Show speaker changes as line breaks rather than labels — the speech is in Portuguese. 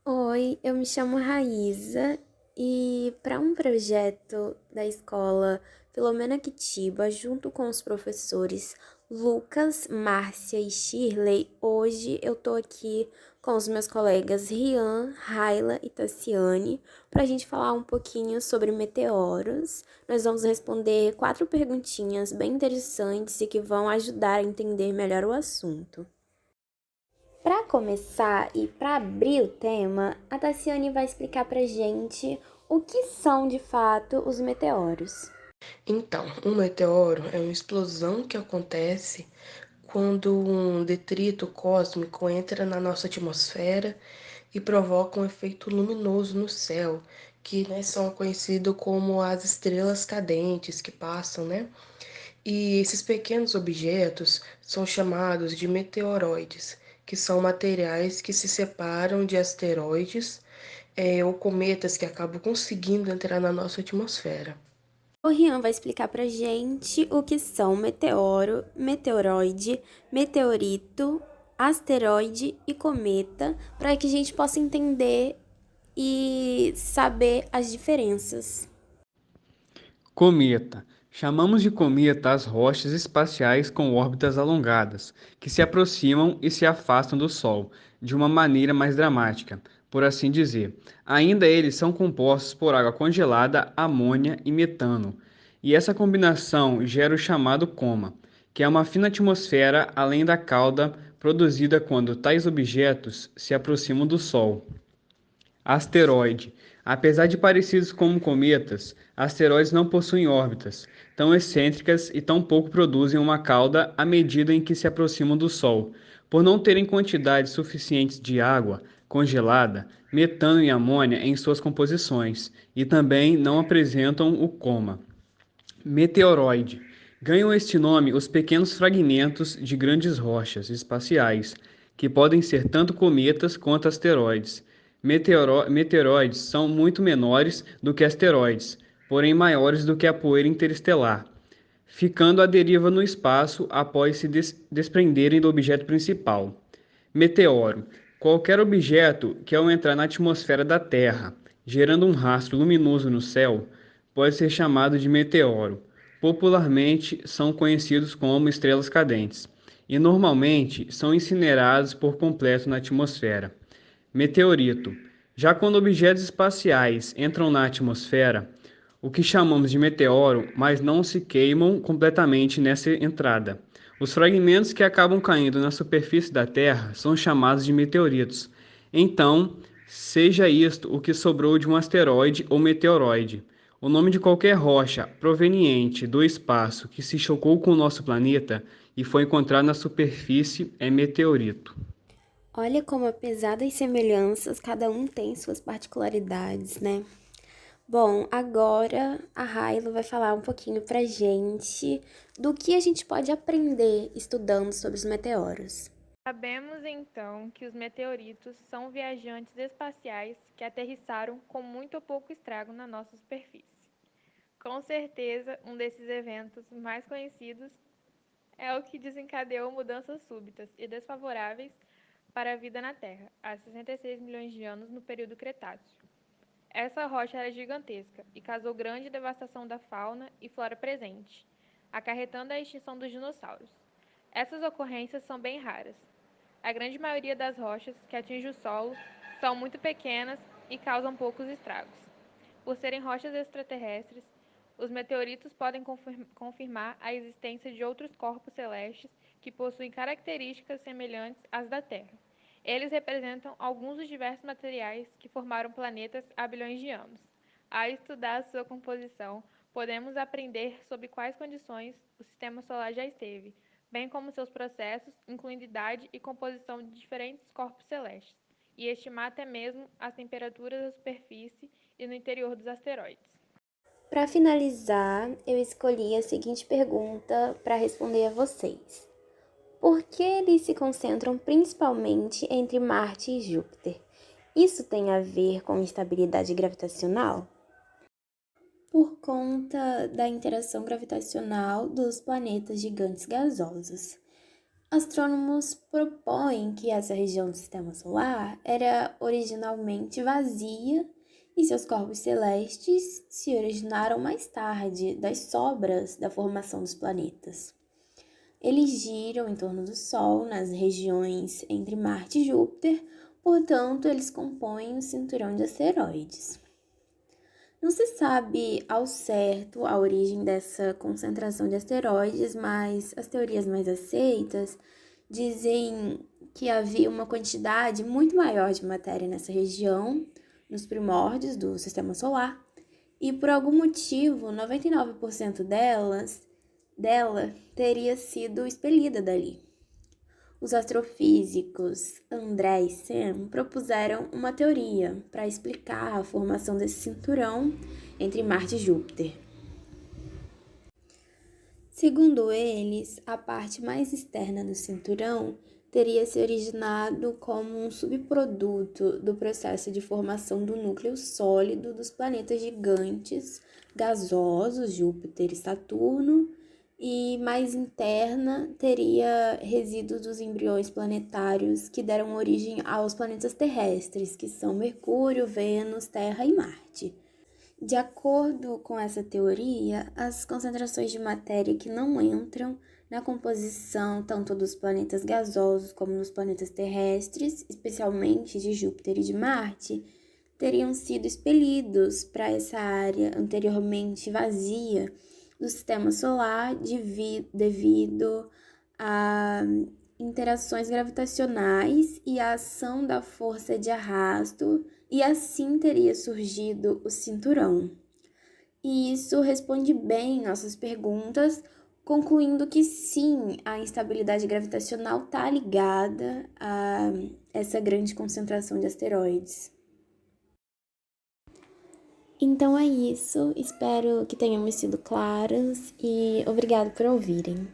Oi, eu me chamo Raíza e para um projeto da escola Filomena Quitiba, junto com os professores Lucas, Márcia e Shirley, hoje eu tô aqui com os meus colegas Rian, Raila e Tassiane para a gente falar um pouquinho sobre meteoros. Nós vamos responder 4 perguntinhas bem interessantes e que vão ajudar a entender melhor o assunto. Para começar e para abrir o tema, a Tassiane vai explicar para gente o que são de fato os meteoros.
Então, um meteoro é uma explosão que acontece quando um detrito cósmico entra na nossa atmosfera e provoca um efeito luminoso no céu, que são conhecidos como as estrelas cadentes que passam, né? E esses pequenos objetos são chamados de meteoroides, que são materiais que se separam de asteroides, ou cometas que acabam conseguindo entrar na nossa atmosfera.
O Rian vai explicar para gente o que são meteoro, meteoroide, meteorito, asteroide e cometa, para que a gente possa entender e saber as diferenças.
Cometa. Chamamos de cometa as rochas espaciais com órbitas alongadas, que se aproximam e se afastam do Sol, de uma maneira mais dramática, por assim dizer. Ainda eles são compostos por água congelada, amônia e metano, e essa combinação gera o chamado coma, que é uma fina atmosfera além da cauda produzida quando tais objetos se aproximam do Sol. Asteroide. Apesar de parecidos com cometas, asteroides não possuem órbitas tão excêntricas e tampouco produzem uma cauda à medida em que se aproximam do Sol, por não terem quantidades suficientes de água congelada, metano e amônia em suas composições, e também não apresentam o coma. Meteoroide. Ganham este nome os pequenos fragmentos de grandes rochas espaciais, que podem ser tanto cometas quanto asteroides. Meteoroides são muito menores do que asteroides, porém maiores do que a poeira interestelar, ficando à deriva no espaço após se desprenderem do objeto principal. Meteoro. Qualquer objeto que, ao entrar na atmosfera da Terra, gerando um rastro luminoso no céu, pode ser chamado de meteoro. Popularmente são conhecidos como estrelas cadentes e normalmente são incinerados por completo na atmosfera. Meteorito. Já quando objetos espaciais entram na atmosfera, o que chamamos de meteoro, mas não se queimam completamente nessa entrada. Os fragmentos que acabam caindo na superfície da Terra são chamados de meteoritos. Então, seja isto o que sobrou de um asteroide ou meteoroide. O nome de qualquer rocha proveniente do espaço que se chocou com o nosso planeta e foi encontrado na superfície é meteorito.
Olha como, apesar das semelhanças, cada um tem suas particularidades, né? Bom, agora a Raila vai falar um pouquinho pra gente do que a gente pode aprender estudando sobre os meteoros.
Sabemos então que os meteoritos são viajantes espaciais que aterrissaram com muito ou pouco estrago na nossa superfície. Com certeza, um desses eventos mais conhecidos é o que desencadeou mudanças súbitas e desfavoráveis para a vida na Terra, há 66 milhões de anos no período Cretáceo. Essa rocha era gigantesca e causou grande devastação da fauna e flora presente, acarretando a extinção dos dinossauros. Essas ocorrências são bem raras. A grande maioria das rochas que atinge o solo são muito pequenas e causam poucos estragos. Por serem rochas extraterrestres, os meteoritos podem confirmar a existência de outros corpos celestes que possuem características semelhantes às da Terra. Eles representam alguns dos diversos materiais que formaram planetas há bilhões de anos. Ao estudar sua composição, podemos aprender sobre quais condições o sistema solar já esteve, bem como seus processos, incluindo idade e composição de diferentes corpos celestes, e estimar até mesmo as temperaturas da superfície e no interior dos asteroides.
Para finalizar, eu escolhi a seguinte pergunta para responder a vocês. Por que eles se concentram principalmente entre Marte e Júpiter? Isso tem a ver com estabilidade gravitacional? Por conta da interação gravitacional dos planetas gigantes gasosos. astrônomos propõem que essa região do Sistema Solar era originalmente vazia e seus corpos celestes se originaram mais tarde das sobras da formação dos planetas. Eles giram em torno do Sol nas regiões entre Marte e Júpiter, portanto, eles compõem o cinturão de asteroides. Não se sabe ao certo a origem dessa concentração de asteroides, mas as teorias mais aceitas dizem que havia uma quantidade muito maior de matéria nessa região, nos primórdios do Sistema Solar, e por algum motivo, 99% dela teria sido expelida dali. Os astrofísicos André e Sem propuseram uma teoria para explicar a formação desse cinturão entre Marte e Júpiter. Segundo eles, a parte mais externa do cinturão teria se originado como um subproduto do processo de formação do núcleo sólido dos planetas gigantes gasosos, Júpiter e Saturno, e mais interna teria resíduos dos embriões planetários que deram origem aos planetas terrestres, que são Mercúrio, Vênus, Terra e Marte. De acordo com essa teoria, as concentrações de matéria que não entram na composição tanto dos planetas gasosos como dos planetas terrestres, especialmente de Júpiter e de Marte, teriam sido expelidos para essa área anteriormente vazia do Sistema Solar devido a interações gravitacionais e a ação da força de arrasto, e assim teria surgido o cinturão. E isso responde bem nossas perguntas, concluindo que sim, a instabilidade gravitacional está ligada a essa grande concentração de asteroides. Então é isso, espero que tenhamos sido claros e obrigado por ouvirem.